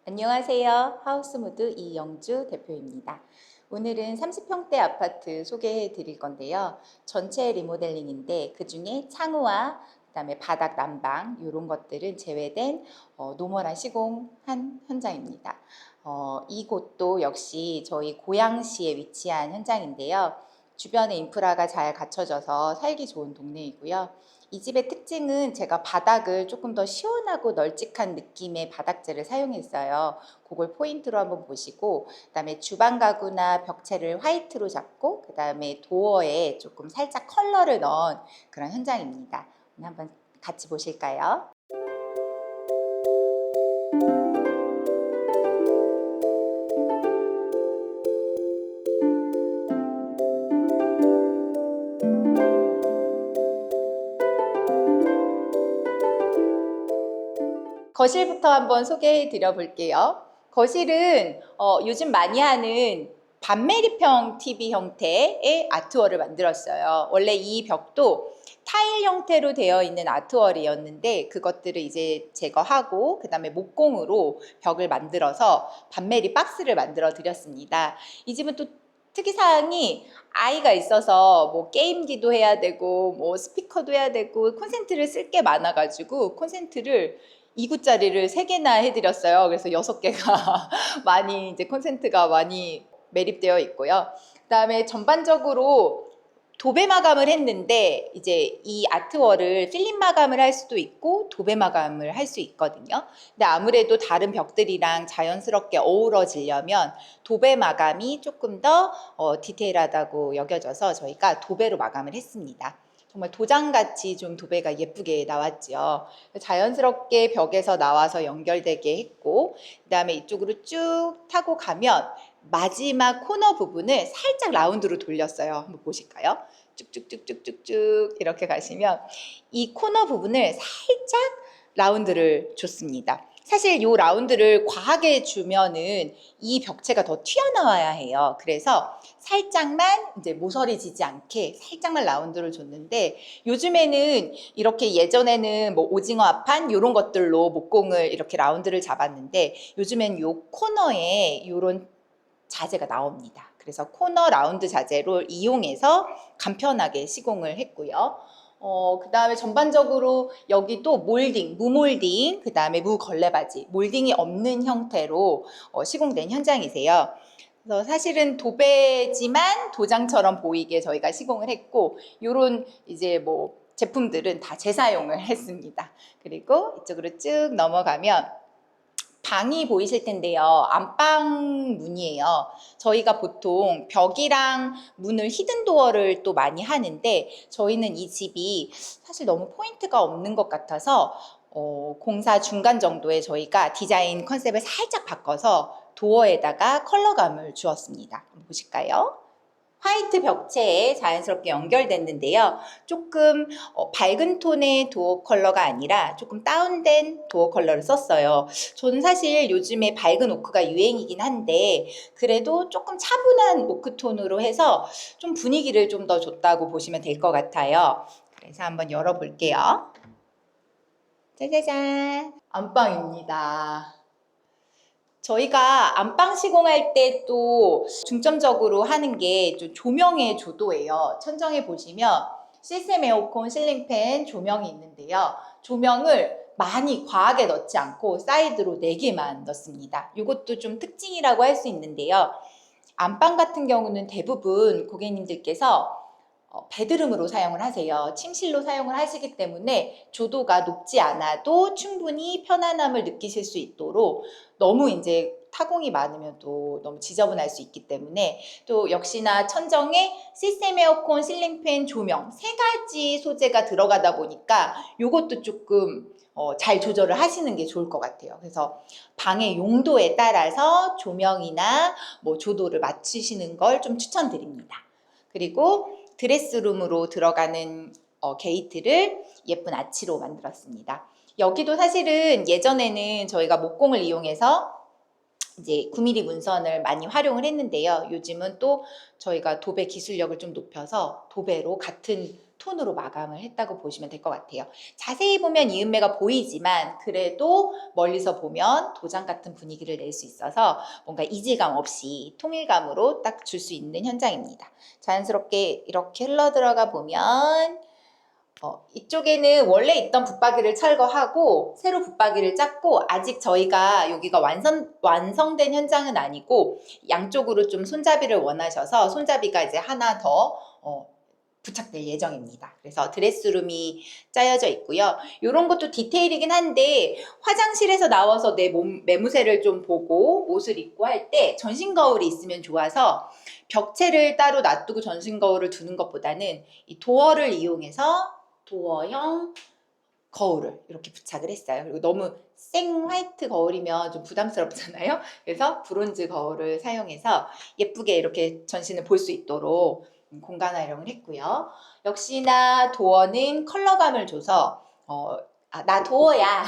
안녕하세요. 하우스무드 이영주 대표입니다. 오늘은 30평대 아파트 소개해 드릴 건데요. 전체 리모델링인데 그중에 창호와 그다음에 바닥 난방 이런 것들은 제외된 노멀한 시공한 현장입니다. 이곳도 역시 저희 고양시에 위치한 현장인데요. 주변에 인프라가 잘 갖춰져서 살기 좋은 동네이고요. 이 집의 특징은 제가 바닥을 조금 더 시원하고 널찍한 느낌의 바닥재를 사용했어요. 그걸 포인트로 한번 보시고, 그다음에 주방 가구나 벽체를 화이트로 잡고, 그다음에 도어에 조금 살짝 컬러를 넣은 그런 현장입니다. 오늘 한번 같이 보실까요? 거실부터 한번 소개해 드려 볼게요. 거실은 요즘 많이 하는 반메리평 TV 형태의 아트월을 만들었어요. 원래 이 벽도 타일 형태로 되어 있는 아트월이었는데 그것들을 이제 제거하고 그 다음에 목공으로 벽을 만들어서 반메리 박스를 만들어 드렸습니다. 이 집은 또 특이사항이 아이가 있어서 뭐 게임기도 해야 되고 뭐 스피커도 해야 되고 콘센트를 쓸 게 많아가지고 콘센트를 2구짜리를 3개나 해드렸어요. 그래서 6개가 많이 이제 콘센트가 많이 매립되어 있고요. 그다음에 전반적으로 도배 마감을 했는데 이제 이 아트월을 필름 마감을 할 수도 있고 도배 마감을 할 수 있거든요. 근데 아무래도 다른 벽들이랑 자연스럽게 어우러지려면 도배 마감이 조금 더 디테일하다고 여겨져서 저희가 도배로 마감을 했습니다. 정말 도장같이 좀 도배가 예쁘게 나왔죠. 자연스럽게 벽에서 나와서 연결되게 했고, 그 다음에 이쪽으로 쭉 타고 가면 마지막 코너 부분을 살짝 라운드로 돌렸어요. 한번 보실까요? 쭉쭉쭉쭉쭉쭉 이렇게 가시면 이 코너 부분을 살짝 라운드를 줬습니다. 사실 이 라운드를 과하게 주면은 이 벽체가 더 튀어나와야 해요. 그래서 살짝만 이제 모서리 지지 않게 살짝만 라운드를 줬는데 요즘에는 이렇게 예전에는 뭐 오징어 앞판 이런 것들로 목공을 이렇게 라운드를 잡았는데 요즘엔 요 코너에 이런 자재가 나옵니다. 그래서 코너 라운드 자재를 이용해서 간편하게 시공을 했고요. 그 다음에 전반적으로 여기도 몰딩, 무몰딩, 그 다음에 무걸레바지, 몰딩이 없는 형태로 시공된 현장이세요. 그래서 사실은 도배지만 도장처럼 보이게 저희가 시공을 했고, 요런 이제 뭐 제품들은 다 재사용을 했습니다. 그리고 이쪽으로 쭉 넘어가면 방이 보이실 텐데요. 안방 문이에요. 저희가 보통 벽이랑 문을 히든도어를 또 많이 하는데 저희는 이 집이 사실 너무 포인트가 없는 것 같아서 공사 중간 정도에 저희가 디자인 컨셉을 살짝 바꿔서 도어에다가 컬러감을 주었습니다. 한번 보실까요? 화이트 벽체에 자연스럽게 연결됐는데요. 조금 밝은 톤의 도어 컬러가 아니라 조금 다운된 도어 컬러를 썼어요. 저는 사실 요즘에 밝은 오크가 유행이긴 한데 그래도 조금 차분한 오크 톤으로 해서 좀 분위기를 좀 더 줬다고 보시면 될 것 같아요. 그래서 한번 열어볼게요. 짜자잔! 안방입니다. 저희가 안방 시공할 때 또 중점적으로 하는 게 좀 조명의 조도예요. 천정에 보시면 시스템 에어컨, 실링팬 조명이 있는데요. 조명을 많이 과하게 넣지 않고 사이드로 4개만 넣습니다. 이것도 좀 특징이라고 할 수 있는데요. 안방 같은 경우는 대부분 고객님들께서 베드룸으로 사용을 하세요. 침실로 사용을 하시기 때문에 조도가 높지 않아도 충분히 편안함을 느끼실 수 있도록 너무 이제 타공이 많으면 또 너무 지저분할 수 있기 때문에 또 역시나 천정에 시스템 에어컨, 실링팬, 조명 3가지 소재가 들어가다 보니까 이것도 조금 잘 조절을 하시는 게 좋을 것 같아요. 그래서 방의 용도에 따라서 조명이나 뭐 조도를 맞추시는 걸 좀 추천드립니다. 그리고 드레스룸으로 들어가는 게이트를 예쁜 아치로 만들었습니다. 여기도 사실은 예전에는 저희가 목공을 이용해서 이제 9mm 문선을 많이 활용을 했는데요. 요즘은 또 저희가 도배 기술력을 좀 높여서 도배로 같은 톤으로 마감을 했다고 보시면 될 것 같아요. 자세히 보면 이음매가 보이지만 그래도 멀리서 보면 도장 같은 분위기를 낼 수 있어서 뭔가 이질감 없이 통일감으로 딱 줄 수 있는 현장입니다. 자연스럽게 이렇게 흘러 들어가 보면 이쪽에는 원래 있던 붙박이를 철거하고 새로 붙박이를 짰고, 아직 저희가 여기가 완성된 현장은 아니고 양쪽으로 좀 손잡이를 원하셔서 손잡이가 이제 하나 더 부착될 예정입니다. 그래서 드레스룸이 짜여져 있고요. 이런 것도 디테일이긴 한데 화장실에서 나와서 내 몸 매무새를 좀 보고 옷을 입고 할 때 전신 거울이 있으면 좋아서 벽체를 따로 놔두고 전신 거울을 두는 것보다는 이 도어를 이용해서 도어형 거울을 이렇게 부착을 했어요. 그리고 너무 생 화이트 거울이면 좀 부담스럽잖아요. 그래서 브론즈 거울을 사용해서 예쁘게 이렇게 전신을 볼 수 있도록 공간 활용을 했고요. 역시나 도어는 컬러감을 줘서 나 도어야.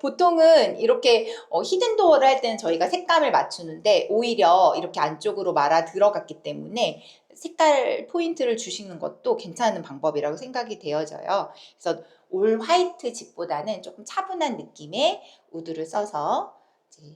보통은 이렇게 히든 도어를 할 때는 저희가 색감을 맞추는데 오히려 이렇게 안쪽으로 말아 들어갔기 때문에 색깔 포인트를 주시는 것도 괜찮은 방법이라고 생각이 되어져요. 그래서 올 화이트 집보다는 조금 차분한 느낌의 우드를 써서 이제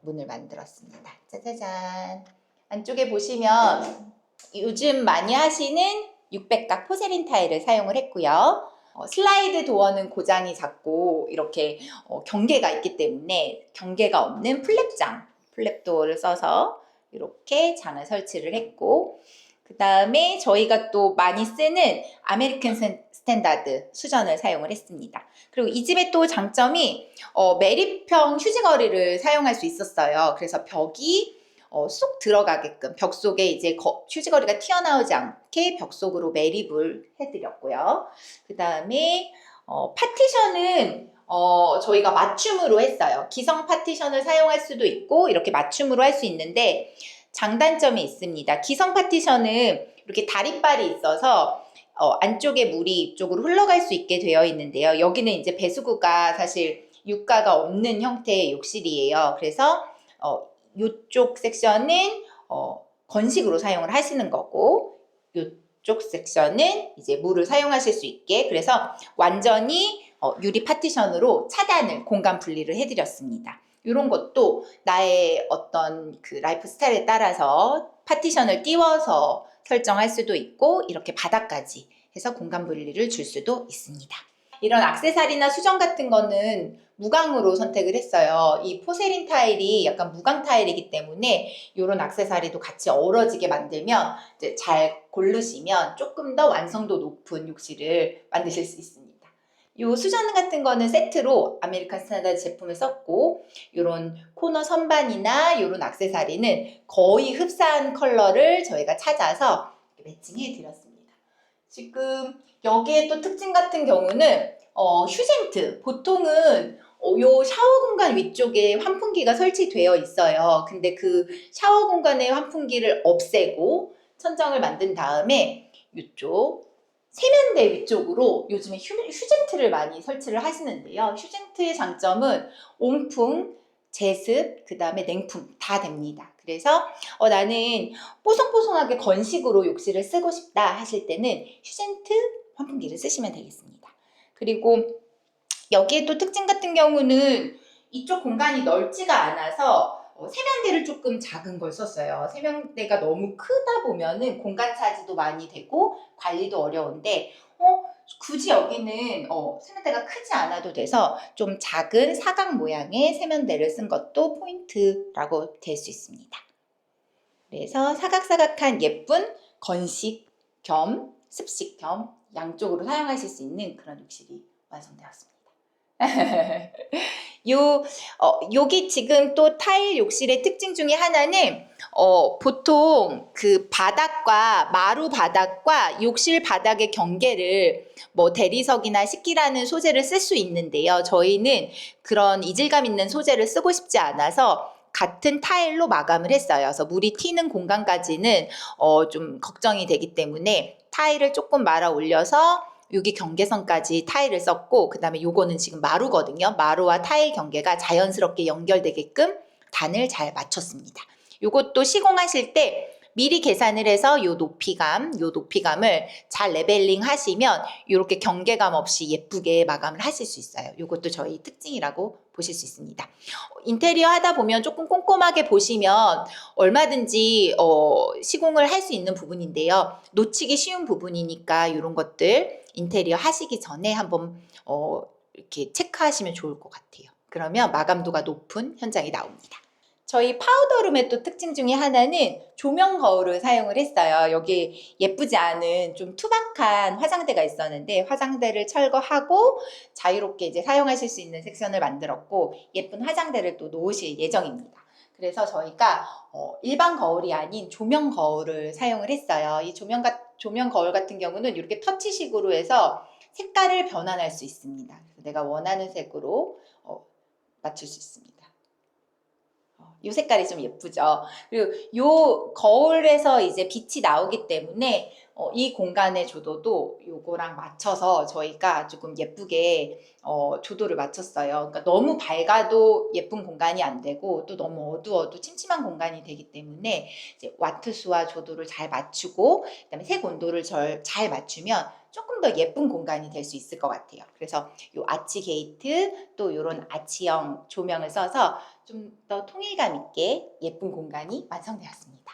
문을 만들었습니다. 짜자잔. 안쪽에 보시면 요즘 많이 하시는 600각 포세린 타일을 사용을 했고요. 슬라이드 도어는 고장이 작고 이렇게 경계가 있기 때문에 경계가 없는 플랩 도어를 써서 이렇게 장을 설치를 했고, 그 다음에 저희가 또 많이 쓰는 아메리칸 스탠다드 수전을 사용을 했습니다. 그리고 이 집의 또 장점이 매립형 휴지거리를 사용할 수 있었어요. 그래서 벽이 쏙 들어가게끔 벽 속에 이제 휴지거리가 튀어나오지 않게 벽 속으로 매립을 해드렸고요. 그 다음에 파티션은 저희가 맞춤으로 했어요. 기성 파티션을 사용할 수도 있고 이렇게 맞춤으로 할 수 있는데 장단점이 있습니다. 기성 파티션은 이렇게 다리빨이 있어서 안쪽에 물이 이쪽으로 흘러갈 수 있게 되어 있는데요. 여기는 이제 배수구가 사실 유가가 없는 형태의 욕실이에요. 그래서 이쪽 섹션은 건식으로 사용을 하시는 거고, 이쪽 섹션은 이제 물을 사용하실 수 있게, 그래서 완전히 유리 파티션으로 차단을, 공간 분리를 해드렸습니다. 이런 것도 나의 어떤 그 라이프 스타일에 따라서 파티션을 띄워서 설정할 수도 있고 이렇게 바닥까지 해서 공간 분리를 줄 수도 있습니다. 이런 액세서리나 수정 같은 거는 무광으로 선택을 했어요. 이 포세린 타일이 약간 무광 타일이기 때문에 이런 액세서리도 같이 어우러지게 만들면 이제 잘 고르시면 조금 더 완성도 높은 욕실을 만드실 수 있습니다. 이 수전 같은 거는 세트로 아메리칸 스탠다드 제품을 썼고, 이런 코너 선반이나 이런 액세서리는 거의 흡사한 컬러를 저희가 찾아서 매칭해 드렸습니다. 지금 여기에 또 특징 같은 경우는 휴젠트, 보통은 요 샤워 공간 위쪽에 환풍기가 설치되어 있어요. 근데 그 샤워 공간의 환풍기를 없애고 천정을 만든 다음에 이쪽 세면대 위쪽으로 요즘에 휴젠트를 많이 설치를 하시는데요. 휴젠트의 장점은 온풍, 제습, 그 다음에 냉풍 다 됩니다. 그래서 나는 뽀송뽀송하게 건식으로 욕실을 쓰고 싶다 하실 때는 휴젠트 환풍기를 쓰시면 되겠습니다. 그리고 여기에 또 특징 같은 경우는 이쪽 공간이 넓지가 않아서 세면대를 조금 작은 걸 썼어요. 세면대가 너무 크다 보면은 공간 차지도 많이 되고 관리도 어려운데 굳이 여기는 세면대가 크지 않아도 돼서 좀 작은 사각 모양의 세면대를 쓴 것도 포인트라고 될 수 있습니다. 그래서 사각사각한 예쁜 건식 겸 습식 겸 양쪽으로 사용하실 수 있는 그런 욕실이 완성되었습니다. 여기 지금 또 타일 욕실의 특징 중에 하나는 보통 그 바닥과 마루 바닥과 욕실 바닥의 경계를 뭐 대리석이나 식기라는 소재를 쓸 수 있는데요. 저희는 그런 이질감 있는 소재를 쓰고 싶지 않아서 같은 타일로 마감을 했어요. 그래서 물이 튀는 공간까지는 좀 걱정이 되기 때문에 타일을 조금 말아 올려서 여기 경계선까지 타일을 썼고, 그 다음에 요거는 지금 마루거든요. 마루와 타일 경계가 자연스럽게 연결되게끔 단을 잘 맞췄습니다. 요것도 시공하실 때 미리 계산을 해서 요 높이감을 잘 레벨링 하시면 이렇게 경계감 없이 예쁘게 마감을 하실 수 있어요. 이것도 저희 특징이라고 보실 수 있습니다. 인테리어 하다 보면 조금 꼼꼼하게 보시면 얼마든지 시공을 할 수 있는 부분인데요. 놓치기 쉬운 부분이니까 이런 것들 인테리어 하시기 전에 한번 이렇게 체크하시면 좋을 것 같아요. 그러면 마감도가 높은 현장이 나옵니다. 저희 파우더룸의 또 특징 중에 하나는 조명 거울을 사용을 했어요. 여기 예쁘지 않은 좀 투박한 화장대가 있었는데 화장대를 철거하고 자유롭게 이제 사용하실 수 있는 섹션을 만들었고 예쁜 화장대를 또 놓으실 예정입니다. 그래서 저희가 일반 거울이 아닌 조명 거울을 사용을 했어요. 이 조명 거울 같은 경우는 이렇게 터치식으로 해서 색깔을 변환할 수 있습니다. 그래서 내가 원하는 색으로 맞출 수 있습니다. 이 색깔이 좀 예쁘죠. 그리고 이 거울에서 이제 빛이 나오기 때문에 이 공간의 조도도 요거랑 맞춰서 저희가 조금 예쁘게 조도를 맞췄어요. 그러니까 너무 밝아도 예쁜 공간이 안 되고 또 너무 어두워도 침침한 공간이 되기 때문에 이제 와트수와 조도를 잘 맞추고 그다음에 색 온도를 잘 맞추면 조금 더 예쁜 공간이 될 수 있을 것 같아요. 그래서 이 아치 게이트 또 이런 아치형 조명을 써서 좀 더 통일감 있게 예쁜 공간이 완성되었습니다.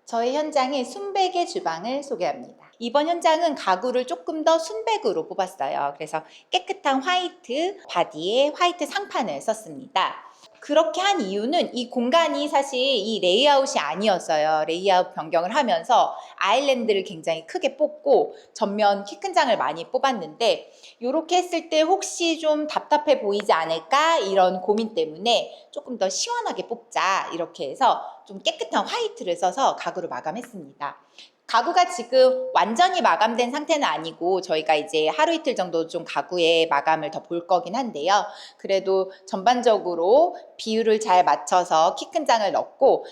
저희 현장의 순백의 주방을 소개합니다. 이번 현장은 가구를 조금 더 순백으로 뽑았어요. 그래서 깨끗한 화이트 바디에 화이트 상판을 썼습니다. 그렇게 한 이유는 이 공간이 사실 이 레이아웃이 아니었어요. 레이아웃 변경을 하면서 아일랜드를 굉장히 크게 뽑고 전면 키 큰 장을 많이 뽑았는데 이렇게 했을 때 혹시 좀 답답해 보이지 않을까 이런 고민 때문에 조금 더 시원하게 뽑자 이렇게 해서 좀 깨끗한 화이트를 써서 가구를 마감했습니다. 가구가 지금 완전히 마감된 상태는 아니고 저희가 이제 하루 이틀 정도 좀 가구의 마감을 더 볼 거긴 한데요. 그래도 전반적으로 비율을 잘 맞춰서 키 큰 장을 넣고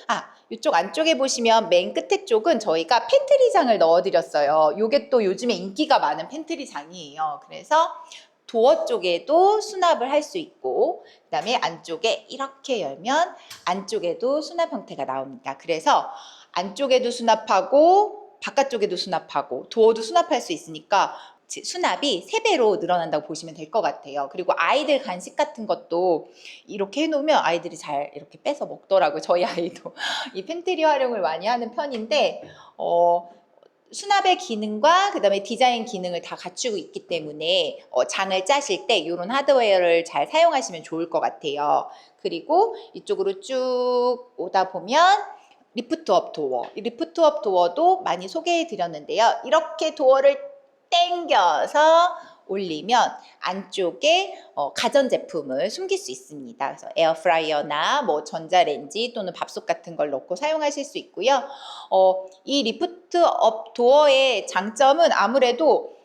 이쪽 안쪽에 보시면 맨 끝에 쪽은 저희가 팬트리 장을 넣어드렸어요. 이게 또 요즘에 인기가 많은 팬트리 장이에요. 그래서 도어 쪽에도 수납을 할 수 있고 그 다음에 안쪽에 이렇게 열면 안쪽에도 수납 형태가 나옵니다. 그래서 안쪽에도 수납하고 바깥쪽에도 수납하고 도어도 수납할 수 있으니까 수납이 3배로 늘어난다고 보시면 될 것 같아요. 그리고 아이들 간식 같은 것도 이렇게 해놓으면 아이들이 잘 이렇게 뺏어 먹더라고요. 저희 아이도 이 팬트리 활용을 많이 하는 편인데 수납의 기능과 그 다음에 디자인 기능을 다 갖추고 있기 때문에 장을 짜실 때 이런 하드웨어를 잘 사용하시면 좋을 것 같아요. 그리고 이쪽으로 쭉 오다 보면 리프트업 도어, 이 리프트업 도어도 많이 소개해 드렸는데요. 이렇게 도어를 당겨서 올리면 안쪽에 가전제품을 숨길 수 있습니다. 그래서 에어프라이어나 뭐 전자레인지 또는 밥솥 같은 걸 넣고 사용하실 수 있고요. 이 리프트업 도어의 장점은 아무래도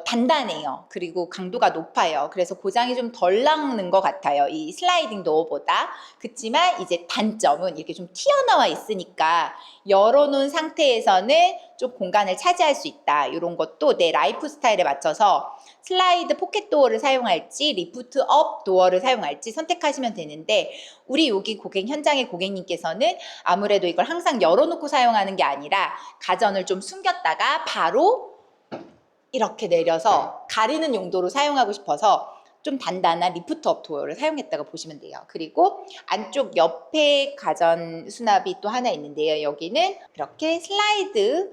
단단해요. 그리고 강도가 높아요. 그래서 고장이 좀 덜 나는 것 같아요. 이 슬라이딩 도어보다. 그렇지만 이제 단점은 이렇게 좀 튀어나와 있으니까 열어놓은 상태에서는 좀 공간을 차지할 수 있다. 이런 것도 내 라이프 스타일에 맞춰서 슬라이드 포켓 도어를 사용할지 리프트업 도어를 사용할지 선택하시면 되는데 우리 여기 현장의 고객님께서는 아무래도 이걸 항상 열어놓고 사용하는 게 아니라 가전을 좀 숨겼다가 바로 이렇게 내려서 가리는 용도로 사용하고 싶어서 좀 단단한 리프트업 도어를 사용했다고 보시면 돼요. 그리고 안쪽 옆에 가전 수납이 또 하나 있는데요. 여기는 이렇게 슬라이드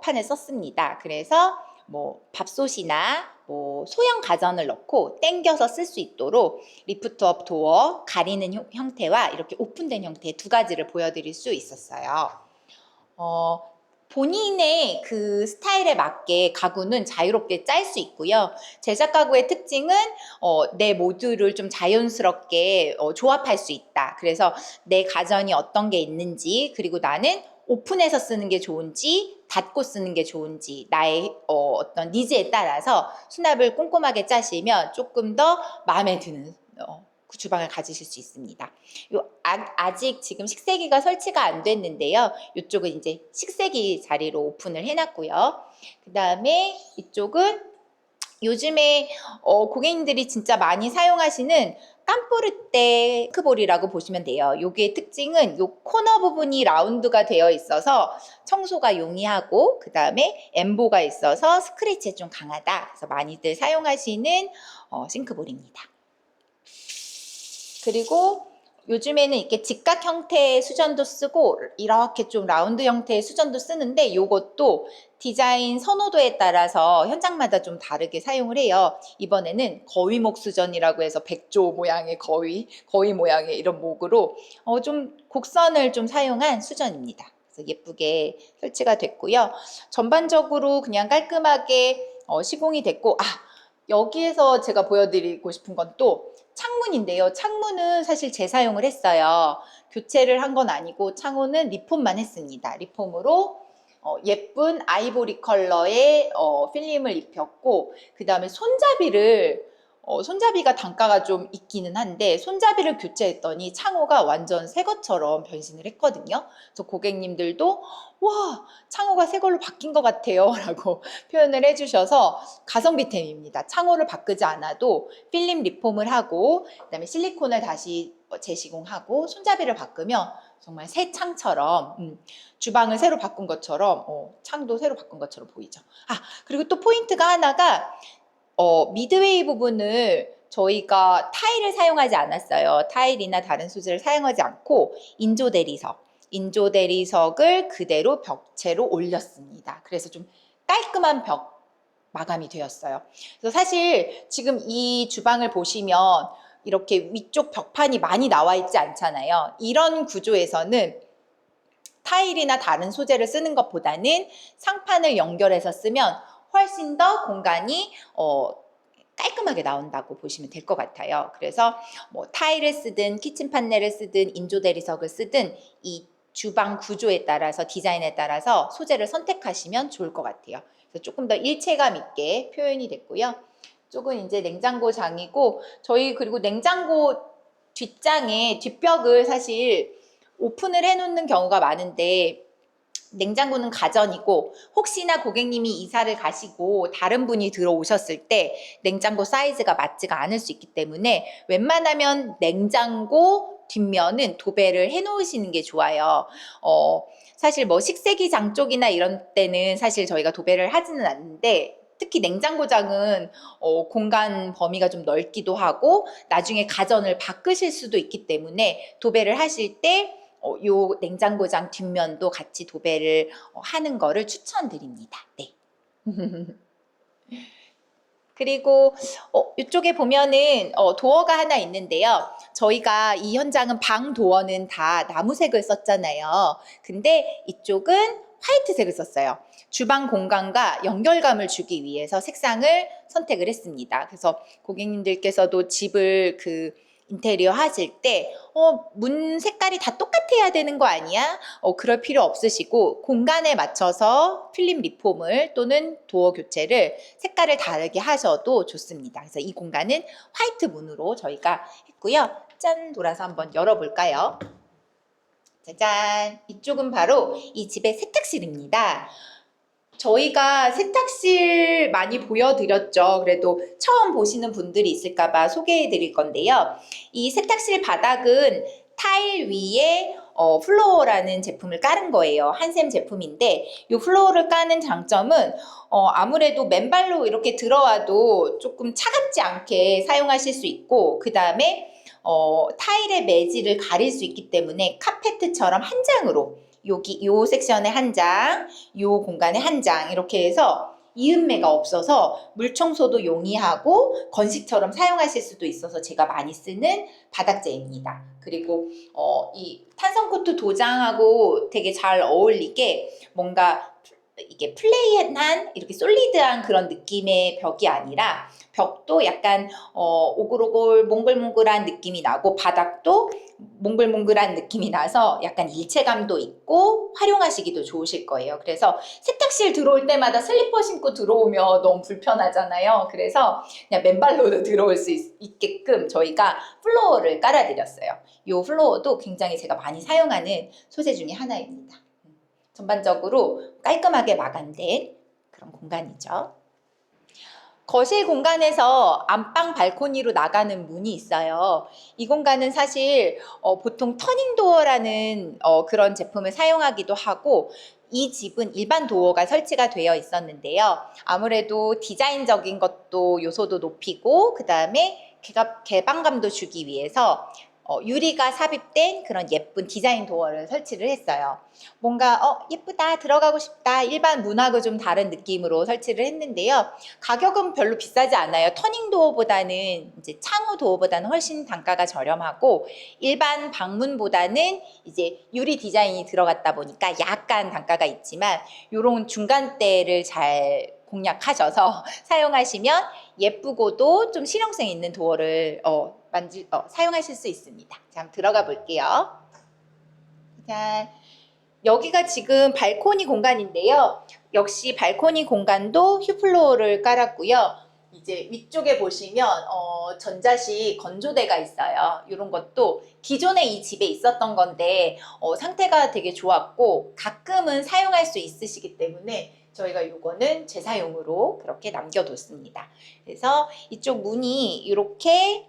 판을 썼습니다. 그래서 뭐 밥솥이나 뭐 소형 가전을 넣고 당겨서 쓸 수 있도록 리프트업 도어 가리는 형태와 이렇게 오픈된 형태 두 가지를 보여드릴 수 있었어요. 본인의 그 스타일에 맞게 가구는 자유롭게 짤 수 있고요. 제작 가구의 특징은 내 모듈을 좀 자연스럽게 조합할 수 있다. 그래서 내 가전이 어떤 게 있는지 그리고 나는 오픈해서 쓰는 게 좋은지 닫고 쓰는 게 좋은지 나의 어떤 니즈에 따라서 수납을 꼼꼼하게 짜시면 조금 더 마음에 드는 그 주방을 가지실 수 있습니다. 아직 지금 식세기가 설치가 안 됐는데요. 이쪽은 이제 식세기 자리로 오픈을 해놨고요. 그 다음에 이쪽은 요즘에 고객님들이 진짜 많이 사용하시는 깜포르테 크볼이라고 보시면 돼요. 요게 특징은 요 코너 부분이 라운드가 되어 있어서 청소가 용이하고 그 다음에 엠보가 있어서 스크래치에 좀 강하다. 그래서 많이들 사용하시는 싱크볼입니다. 그리고 요즘에는 이렇게 직각 형태의 수전도 쓰고 이렇게 좀 라운드 형태의 수전도 쓰는데 요것도 디자인 선호도에 따라서 현장마다 좀 다르게 사용을 해요. 이번에는 거위목 수전이라고 해서 백조 모양의 거위 모양의 이런 목으로 좀 곡선을 좀 사용한 수전입니다. 그래서 예쁘게 설치가 됐고요. 전반적으로 그냥 깔끔하게 시공이 됐고, 여기에서 제가 보여드리고 싶은 건 또 창문인데요. 창문은 사실 재사용을 했어요. 교체를 한 건 아니고 창문은 리폼만 했습니다. 리폼으로 예쁜 아이보리 컬러의 필름을 입혔고, 그 다음에 손잡이가 단가가 좀 있기는 한데 손잡이를 교체했더니 창호가 완전 새 것처럼 변신을 했거든요. 그래서 고객님들도 와, 창호가 새 걸로 바뀐 것 같아요 라고 표현을 해주셔서 가성비템입니다. 창호를 바꾸지 않아도 필름 리폼을 하고 그 다음에 실리콘을 다시 재시공하고 손잡이를 바꾸면 정말 새 창처럼 주방을 새로 바꾼 것처럼 창도 새로 바꾼 것처럼 보이죠. 그리고 또 포인트가 하나가 미드웨이 부분을 저희가 타일을 사용하지 않았어요. 타일이나 다른 소재를 사용하지 않고 인조 대리석을 그대로 벽체로 올렸습니다. 그래서 좀 깔끔한 벽 마감이 되었어요. 그래서 사실 지금 이 주방을 보시면 이렇게 위쪽 벽판이 많이 나와 있지 않잖아요. 이런 구조에서는 타일이나 다른 소재를 쓰는 것보다는 상판을 연결해서 쓰면 훨씬 더 공간이 깔끔하게 나온다고 보시면 될 것 같아요. 그래서 뭐 타일을 쓰든 키친 판넬을 쓰든 인조 대리석을 쓰든 이 주방 구조에 따라서 디자인에 따라서 소재를 선택하시면 좋을 것 같아요. 그래서 조금 더 일체감 있게 표현이 됐고요. 쪽은 이제 냉장고장이고 저희 그리고 냉장고 뒷벽을 사실 오픈을 해놓는 경우가 많은데 냉장고는 가전이고 혹시나 고객님이 이사를 가시고 다른 분이 들어오셨을 때 냉장고 사이즈가 맞지가 않을 수 있기 때문에 웬만하면 냉장고 뒷면은 도배를 해 놓으시는 게 좋아요. 사실 뭐 식세기장 쪽이나 이런 때는 사실 저희가 도배를 하지는 않는데 특히 냉장고장은 공간 범위가 좀 넓기도 하고 나중에 가전을 바꾸실 수도 있기 때문에 도배를 하실 때 요 냉장고장 뒷면도 같이 도배를 하는 거를 추천드립니다. 네. 그리고 이쪽에 보면은 도어가 하나 있는데요. 저희가 이 현장은 방 도어는 다 나무색을 썼잖아요. 근데 이쪽은 화이트색을 썼어요. 주방 공간과 연결감을 주기 위해서 색상을 선택을 했습니다. 그래서 고객님들께서도 집을 인테리어 하실 때 문 색깔이 다 똑같아야 되는 거 아니야? 그럴 필요 없으시고 공간에 맞춰서 필름 리폼을 또는 도어 교체를 색깔을 다르게 하셔도 좋습니다. 그래서 이 공간은 화이트 문으로 저희가 했고요. 짠! 돌아서 한번 열어볼까요? 짜잔! 이쪽은 바로 이 집의 세탁실입니다. 저희가 세탁실 많이 보여드렸죠. 그래도 처음 보시는 분들이 있을까봐 소개해 드릴 건데요. 이 세탁실 바닥은 타일 위에 플로어라는 제품을 깔은 거예요. 한샘 제품인데 이 플로어를 까는 장점은 아무래도 맨발로 이렇게 들어와도 조금 차갑지 않게 사용하실 수 있고 그 다음에 타일의 매질을 가릴 수 있기 때문에 카페트처럼 한 장으로 요 섹션에 한 장, 요 공간에 한 장 이렇게 해서 이음매가 없어서 물 청소도 용이하고 건식처럼 사용하실 수도 있어서 제가 많이 쓰는 바닥재입니다. 그리고 이 탄성코트 도장하고 되게 잘 어울리게 뭔가 이게 플레이한 이렇게 솔리드한 그런 느낌의 벽이 아니라 벽도 약간 오글오글 몽글몽글한 느낌이 나고 바닥도 몽글몽글한 느낌이 나서 약간 일체감도 있고 활용하시기도 좋으실 거예요. 그래서 세탁실 들어올 때마다 슬리퍼 신고 들어오면 너무 불편하잖아요. 그래서 그냥 맨발로도 들어올 수 있게끔 저희가 플로어를 깔아드렸어요. 이 플로어도 굉장히 제가 많이 사용하는 소재 중에 하나입니다. 전반적으로 깔끔하게 마감된 그런 공간이죠. 거실 공간에서 안방 발코니로 나가는 문이 있어요. 이 공간은 사실 보통 터닝도어라는 그런 제품을 사용하기도 하고, 이 집은 일반 도어가 설치가 되어 있었는데요. 아무래도 디자인적인 것도 요소도 높이고, 그 다음에 개방감도 주기 위해서 유리가 삽입된 그런 예쁜 디자인 도어를 설치를 했어요. 뭔가 예쁘다, 들어가고 싶다, 일반 문하고 좀 다른 느낌으로 설치를 했는데요. 가격은 별로 비싸지 않아요. 터닝 도어보다는, 이제 창호 도어보다는 훨씬 단가가 저렴하고, 일반 방문보다는 이제 유리 디자인이 들어갔다 보니까 약간 단가가 있지만, 요런 중간대를 잘 공략하셔서 사용하시면 예쁘고도 좀 실용성 있는 도어를 사용하실 수 있습니다. 자, 한번 들어가 볼게요. 자, 여기가 지금 발코니 공간인데요. 역시 발코니 공간도 휴플로어를 깔았고요. 이제 위쪽에 보시면 전자식 건조대가 있어요. 이런 것도 기존에 이 집에 있었던 건데 상태가 되게 좋았고, 가끔은 사용할 수 있으시기 때문에 저희가 이거는 재사용으로 그렇게 남겨뒀습니다. 그래서 이쪽 문이 이렇게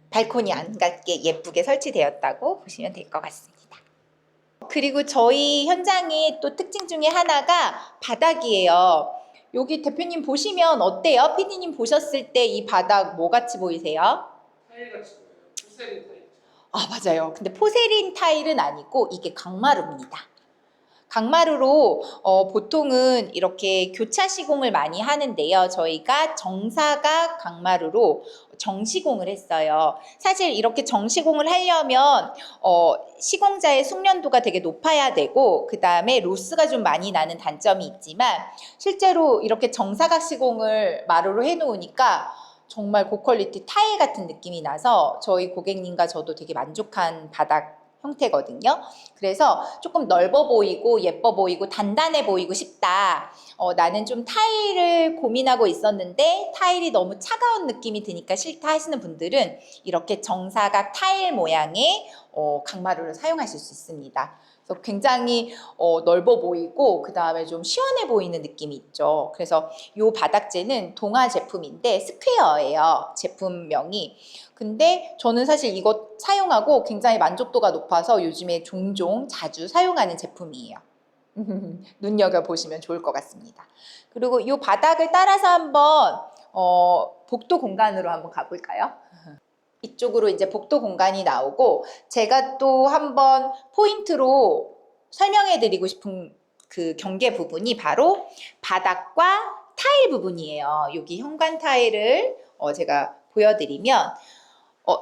발코니 안 같게 예쁘게 설치되었다고 보시면 될 것 같습니다. 그리고 저희 현장의 또 특징 중에 하나가 바닥이에요. 여기 대표님 보시면 어때요? PD님 보셨을 때 이 바닥 뭐 같이 보이세요? 타일같이 보여요. 포세린 타일. 아, 맞아요. 근데 포세린 타일은 아니고 이게 강마루입니다. 강마루로 보통은 이렇게 교차 시공을 많이 하는데요. 저희가 정사각 강마루로 정시공을 했어요. 사실 이렇게 정시공을 하려면 시공자의 숙련도가 되게 높아야 되고, 그 다음에 로스가 좀 많이 나는 단점이 있지만, 실제로 이렇게 정사각 시공을 마루로 해놓으니까 정말 고퀄리티 타일 같은 느낌이 나서 저희 고객님과 저도 되게 만족한 바닥 형태거든요. 그래서 조금 넓어 보이고 예뻐 보이고 단단해 보이고 싶다. 나는 좀 타일을 고민하고 있었는데 타일이 너무 차가운 느낌이 드니까 싫다 하시는 분들은 이렇게 정사각 타일 모양의 강마루를 사용하실 수 있습니다. 그래서 굉장히 넓어 보이고, 그 다음에 좀 시원해 보이는 느낌이 있죠. 그래서 이 바닥재는 동아 제품인데 스퀘어예요, 제품명이. 근데 저는 사실 이거 사용하고 굉장히 만족도가 높아서 요즘에 종종 자주 사용하는 제품이에요. 눈여겨보시면 좋을 것 같습니다. 그리고 이 바닥을 따라서 한번 복도 공간으로 한번 가볼까요? 이쪽으로 이제 복도 공간이 나오고, 제가 또 한번 포인트로 설명해 드리고 싶은 그 경계 부분이 바로 바닥과 타일 부분이에요. 여기 현관 타일을 제가 보여드리면,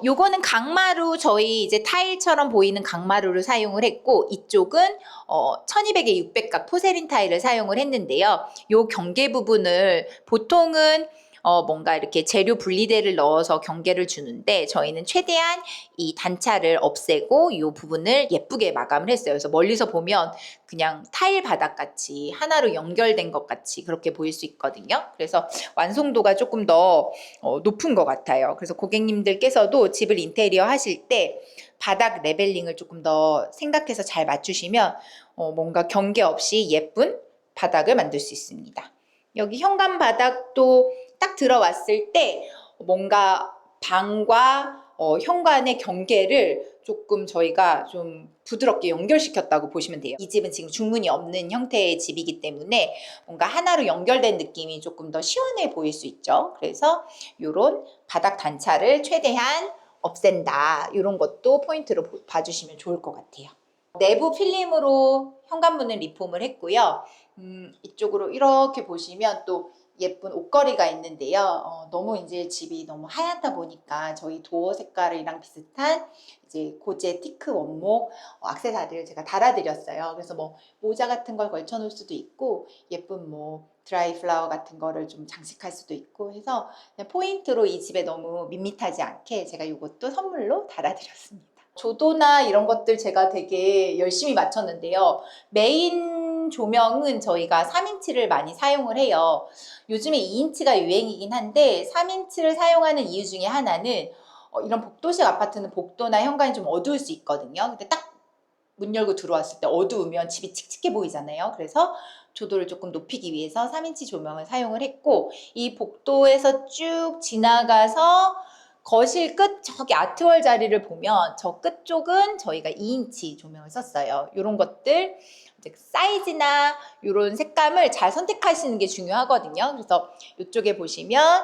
요거는 강마루, 저희 이제 타일처럼 보이는 강마루를 사용을 했고, 이쪽은 1200에 600각 포세린 타일을 사용을 했는데요. 요 경계 부분을 보통은 뭔가 이렇게 재료 분리대를 넣어서 경계를 주는데, 저희는 최대한 이 단차를 없애고 이 부분을 예쁘게 마감을 했어요. 그래서 멀리서 보면 그냥 타일 바닥 같이 하나로 연결된 것 같이 그렇게 보일 수 있거든요. 그래서 완성도가 조금 더 높은 것 같아요. 그래서 고객님들께서도 집을 인테리어 하실 때 바닥 레벨링을 조금 더 생각해서 잘 맞추시면 뭔가 경계 없이 예쁜 바닥을 만들 수 있습니다. 여기 현관 바닥도 딱 들어왔을 때 뭔가 방과 현관의 경계를 조금 저희가 좀 부드럽게 연결시켰다고 보시면 돼요. 이 집은 지금 중문이 없는 형태의 집이기 때문에 뭔가 하나로 연결된 느낌이 조금 더 시원해 보일 수 있죠. 그래서 이런 바닥 단차를 최대한 없앤다, 이런 것도 포인트로 봐주시면 좋을 것 같아요. 내부 필름으로 현관문을 리폼을 했고요. 이쪽으로 이렇게 보시면 또 예쁜 옷걸이가 있는데요. 너무 이제 집이 너무 하얗다 보니까 저희 도어 색깔이랑 비슷한 이제 고제 티크 원목 액세서리를 제가 달아드렸어요. 그래서 뭐 모자 같은 걸 걸쳐 놓을 수도 있고, 예쁜 뭐 드라이 플라워 같은 거를 좀 장식할 수도 있고 해서 그냥 포인트로 이 집에 너무 밋밋하지 않게 제가 이것도 선물로 달아드렸습니다. 조도나 이런 것들 제가 되게 열심히 맞췄는데요. 메인 조명은 저희가 3인치를 많이 사용을 해요. 요즘에 2인치가 유행이긴 한데 3인치를 사용하는 이유 중에 하나는 이런 복도식 아파트는 복도나 현관이 좀 어두울 수 있거든요. 근데 딱 문 열고 들어왔을 때 어두우면 집이 칙칙해 보이잖아요. 그래서 조도를 조금 높이기 위해서 3인치 조명을 사용을 했고, 이 복도에서 쭉 지나가서 거실 끝 저기 아트월 자리를 보면 저 끝쪽은 저희가 2인치 조명을 썼어요. 이런 것들 사이즈나 이런 색감을 잘 선택하시는 게 중요하거든요. 그래서 이쪽에 보시면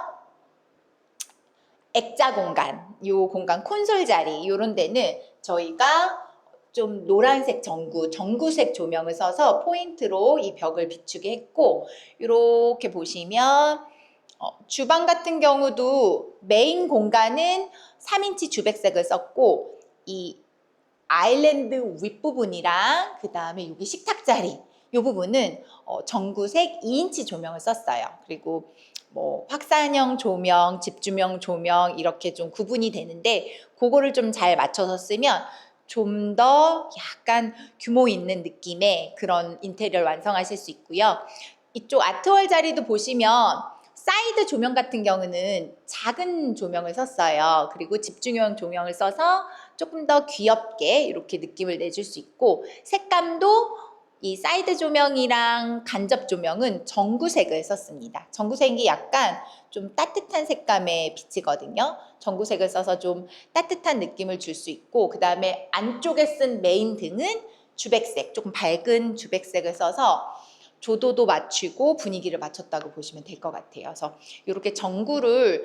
액자 공간, 요 공간 콘솔 자리 이런 데는 저희가 좀 노란색 전구색 조명을 써서 포인트로 이 벽을 비추게 했고, 이렇게 보시면 주방 같은 경우도 메인 공간은 3인치 주백색을 썼고, 이 아일랜드 윗부분이랑 그 다음에 여기 식탁 자리 이 부분은 전구색 2인치 조명을 썼어요. 그리고 뭐 확산형 조명, 집주명 조명 이렇게 좀 구분이 되는데, 그거를 좀 잘 맞춰서 쓰면 좀 더 약간 규모 있는 느낌의 그런 인테리어를 완성하실 수 있고요. 이쪽 아트월 자리도 보시면 사이드 조명 같은 경우는 작은 조명을 썼어요. 그리고 집중형 조명을 써서 조금 더 귀엽게 이렇게 느낌을 내줄 수 있고, 색감도 이 사이드 조명이랑 간접 조명은 전구색을 썼습니다. 전구색이 약간 좀 따뜻한 색감의 빛이거든요. 전구색을 써서 좀 따뜻한 느낌을 줄 수 있고, 그 다음에 안쪽에 쓴 메인 등은 주백색, 조금 밝은 주백색을 써서 조도도 맞추고 분위기를 맞췄다고 보시면 될 것 같아요. 그래서 이렇게 전구를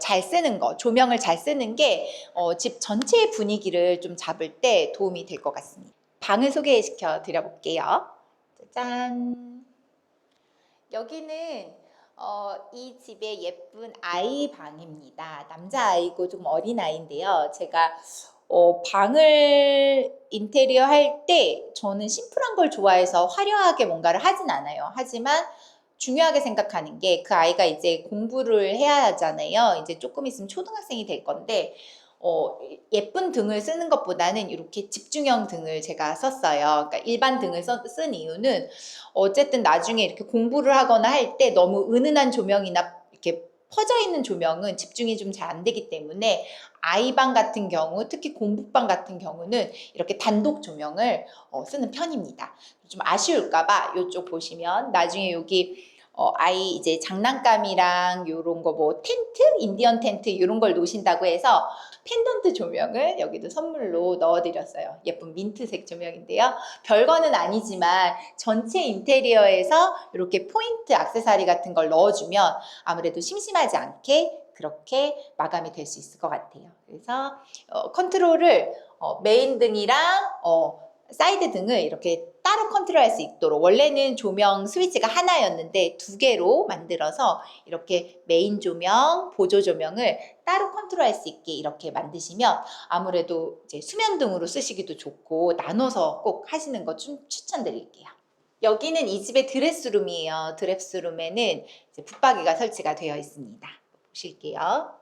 잘 쓰는 거, 조명을 잘 쓰는 게 집 전체의 분위기를 좀 잡을 때 도움이 될 것 같습니다. 방을 소개시켜 드려볼게요. 짜잔! 여기는 이 집의 예쁜 아이 방입니다. 남자아이고 좀 어린 아이인데요. 제가 방을 인테리어 할 때 저는 심플한 걸 좋아해서 화려하게 뭔가를 하진 않아요. 하지만 중요하게 생각하는 게, 그 아이가 이제 공부를 해야 하잖아요. 이제 조금 있으면 초등학생이 될 건데 예쁜 등을 쓰는 것보다는 이렇게 집중형 등을 제가 썼어요. 그러니까 일반 등을 쓴 이유는 어쨌든 나중에 이렇게 공부를 하거나 할 때 너무 은은한 조명이나 이렇게 퍼져 있는 조명은 집중이 좀 잘 안 되기 때문에, 아이방 같은 경우, 특히 공부방 같은 경우는 이렇게 단독 조명을 쓰는 편입니다. 좀 아쉬울까봐 이쪽 보시면 나중에 여기 아이 이제 장난감이랑 요런 거 뭐 텐트, 인디언 텐트 이런 걸 놓으신다고 해서 펜던트 조명을 여기도 선물로 넣어드렸어요. 예쁜 민트색 조명인데요. 별거는 아니지만 전체 인테리어에서 이렇게 포인트 액세서리 같은 걸 넣어주면 아무래도 심심하지 않게 그렇게 마감이 될 수 있을 것 같아요. 그래서 컨트롤을 메인 등이랑 사이드 등을 이렇게 따로 컨트롤할 수 있도록, 원래는 조명 스위치가 하나였는데 두 개로 만들어서 이렇게 메인 조명, 보조 조명을 따로 컨트롤할 수 있게 이렇게 만드시면 아무래도 이제 수면등으로 쓰시기도 좋고, 나눠서 꼭 하시는 거 좀 추천드릴게요. 여기는 이 집의 드레스룸이에요. 드레스룸에는 이제 붙박이가 설치가 되어 있습니다. 보실게요.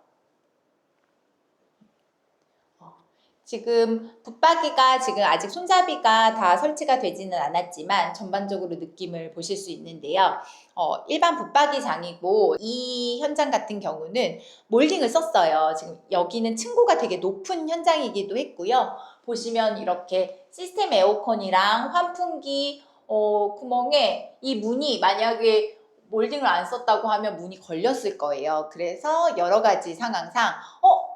지금 붙박이가 지금 아직 손잡이가 다 설치가 되지는 않았지만 전반적으로 느낌을 보실 수 있는데요. 일반 붙박이장이고, 이 현장 같은 경우는 몰딩을 썼어요. 지금 여기는 층고가 되게 높은 현장이기도 했고요. 보시면 이렇게 시스템 에어컨이랑 환풍기 구멍에 이 문이 만약에 몰딩을 안 썼다고 하면 문이 걸렸을 거예요. 그래서 여러 가지 상황상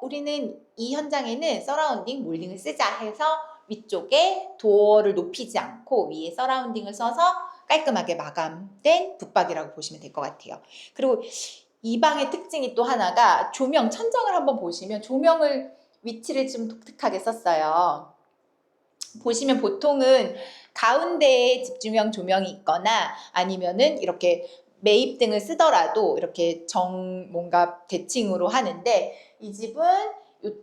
우리는 이 현장에는 서라운딩 몰딩을 쓰자 해서 위쪽에 도어를 높이지 않고 위에 서라운딩을 써서 깔끔하게 마감된 붙박이라고 보시면 될 것 같아요. 그리고 이 방의 특징이 또 하나가 조명, 천정을 한번 보시면 조명을 위치를 좀 독특하게 썼어요. 보시면 보통은 가운데에 집중형 조명이 있거나 아니면은 이렇게 매입등을 쓰더라도 이렇게 뭔가 대칭으로 하는데, 이 집은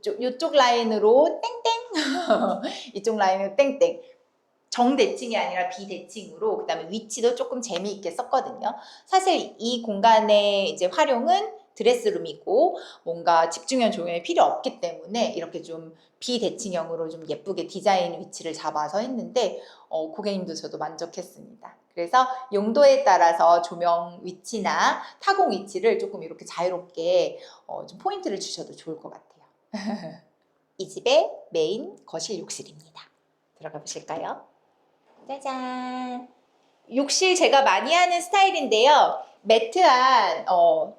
요쪽 라인으로 땡땡 이쪽 라인으로 땡땡, 정대칭이 아니라 비대칭으로, 그 다음에 위치도 조금 재미있게 썼거든요. 사실 이 공간의 이제 활용은 드레스룸이고 뭔가 집중형 조명이 필요 없기 때문에 이렇게 좀 비대칭형으로 좀 예쁘게 디자인 위치를 잡아서 했는데 고객님도 저도 만족했습니다. 그래서 용도에 따라서 조명 위치나 타공 위치를 조금 이렇게 자유롭게 좀 포인트를 주셔도 좋을 것 같아요. 이 집의 메인 거실 욕실입니다. 들어가 보실까요? 짜잔! 욕실 제가 많이 하는 스타일인데요. 매트한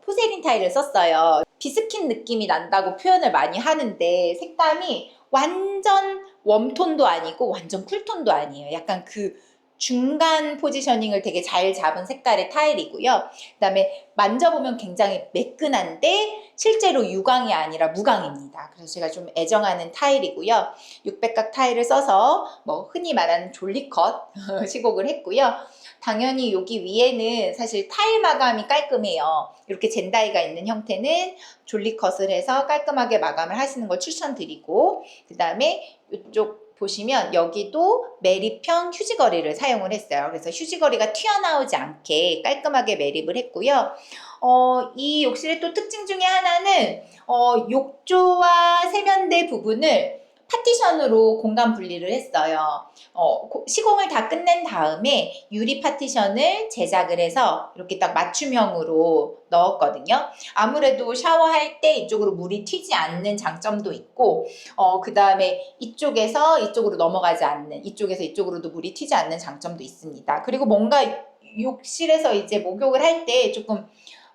포세린 타일을 썼어요. 비스킨 느낌이 난다고 표현을 많이 하는데 색감이 완전 웜톤도 아니고 완전 쿨톤도 아니에요. 약간 그 중간 포지셔닝을 되게 잘 잡은 색깔의 타일이고요. 그다음에 만져보면 굉장히 매끈한데 실제로 유광이 아니라 무광입니다. 그래서 제가 좀 애정하는 타일이고요. 600각 타일을 써서 뭐 흔히 말하는 졸리컷 시공을 했고요. 당연히 여기 위에는 사실 타일 마감이 깔끔해요. 이렇게 젠다이가 있는 형태는 졸리컷을 해서 깔끔하게 마감을 하시는 걸 추천드리고, 그 다음에 이쪽 보시면 여기도 매립형 휴지거리를 사용을 했어요. 그래서 휴지거리가 튀어나오지 않게 깔끔하게 매립을 했고요. 이 욕실의 또 특징 중에 하나는 욕조와 세면대 부분을 파티션으로 공간 분리를 했어요. 시공을 다 끝낸 다음에 유리 파티션을 제작을 해서 이렇게 딱 맞춤형으로 넣었거든요. 아무래도 샤워할 때 이쪽으로 물이 튀지 않는 장점도 있고, 그 다음에 이쪽에서 이쪽으로 넘어가지 않는, 이쪽에서 이쪽으로도 물이 튀지 않는 장점도 있습니다. 그리고 뭔가 욕실에서 이제 목욕을 할 때 조금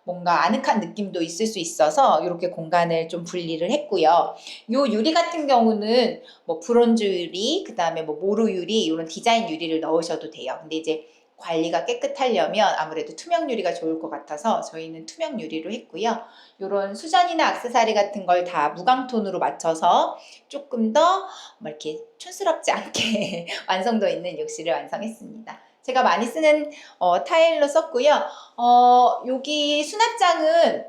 뭔가 아늑한 느낌도 있을 수 있어서 이렇게 공간을 좀 분리를 했고요. 요 유리 같은 경우는 뭐 브론즈 유리, 그 다음에 뭐 모루 유리, 이런 디자인 유리를 넣으셔도 돼요. 근데 이제 관리가 깨끗하려면 아무래도 투명 유리가 좋을 것 같아서 저희는 투명 유리로 했고요. 이런 수전이나 액세서리 같은 걸 다 무광톤으로 맞춰서 조금 더 뭐 이렇게 촌스럽지 않게 완성도 있는 욕실을 완성했습니다. 제가 많이 쓰는 타일로 썼고요. 여기 수납장은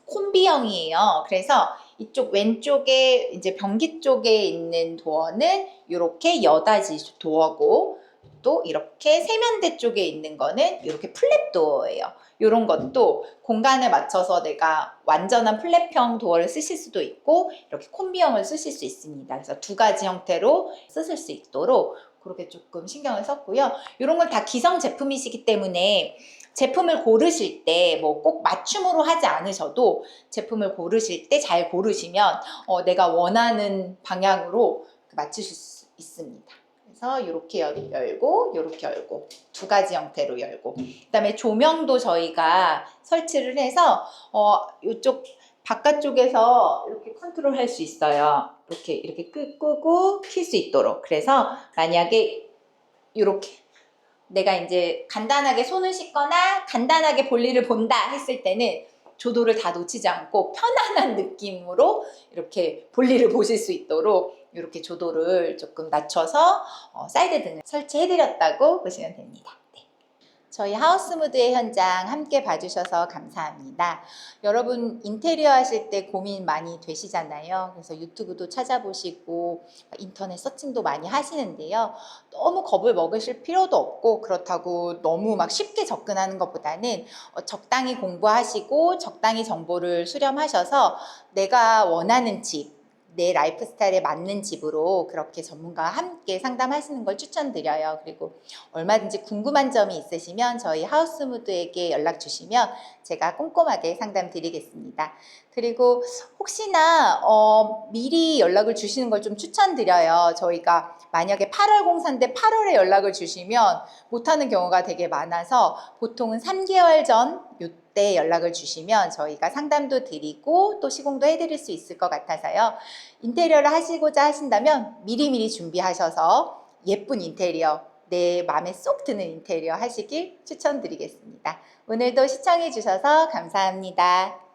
콤비형이에요. 그래서 이쪽 왼쪽에 이제 변기 쪽에 있는 도어는 이렇게 여닫이 도어고, 또 이렇게 세면대 쪽에 있는 거는 이렇게 플랩 도어예요. 이런 것도 공간을 맞춰서 내가 완전한 플랩형 도어를 쓰실 수도 있고 이렇게 콤비형을 쓰실 수 있습니다. 그래서 두 가지 형태로 쓰실 수 있도록 그렇게 조금 신경을 썼고요. 이런 건 다 기성 제품이시기 때문에 제품을 고르실 때 뭐 꼭 맞춤으로 하지 않으셔도 제품을 고르실 때 잘 고르시면 내가 원하는 방향으로 맞추실 수 있습니다. 그래서 이렇게 열고 이렇게 열고 두 가지 형태로 열고, 그 다음에 조명도 저희가 설치를 해서 이쪽 바깥쪽에서 이렇게 컨트롤 할 수 있어요. 이렇게 끄고 킬 수 있도록. 그래서 만약에 이렇게 내가 이제 간단하게 손을 씻거나 간단하게 볼일을 본다 했을 때는 조도를 다 놓치지 않고 편안한 느낌으로 이렇게 볼일을 보실 수 있도록 이렇게 조도를 조금 낮춰서 사이드 등을 설치해드렸다고 보시면 됩니다. 네. 저희 하우스무드의 현장 함께 봐주셔서 감사합니다. 여러분 인테리어 하실 때 고민 많이 되시잖아요. 그래서 유튜브도 찾아보시고 인터넷 서칭도 많이 하시는데요. 너무 겁을 먹으실 필요도 없고, 그렇다고 너무 막 쉽게 접근하는 것보다는 적당히 공부하시고 적당히 정보를 수렴하셔서 내가 원하는 집, 내 라이프 스타일에 맞는 집으로 그렇게 전문가와 함께 상담하시는 걸 추천드려요. 그리고 얼마든지 궁금한 점이 있으시면 저희 하우스무드에게 연락 주시면 제가 꼼꼼하게 상담 드리겠습니다. 그리고 혹시나 미리 연락을 주시는 걸 좀 추천드려요. 저희가 만약에 8월 공사인데 8월에 연락을 주시면 못하는 경우가 되게 많아서 보통은 3개월 전 요때 연락을 주시면 저희가 상담도 드리고 또 시공도 해드릴 수 있을 것 같아서요. 인테리어를 하시고자 하신다면 미리미리 준비하셔서 예쁜 인테리어, 내 마음에 쏙 드는 인테리어 하시길 추천드리겠습니다. 오늘도 시청해 주셔서 감사합니다.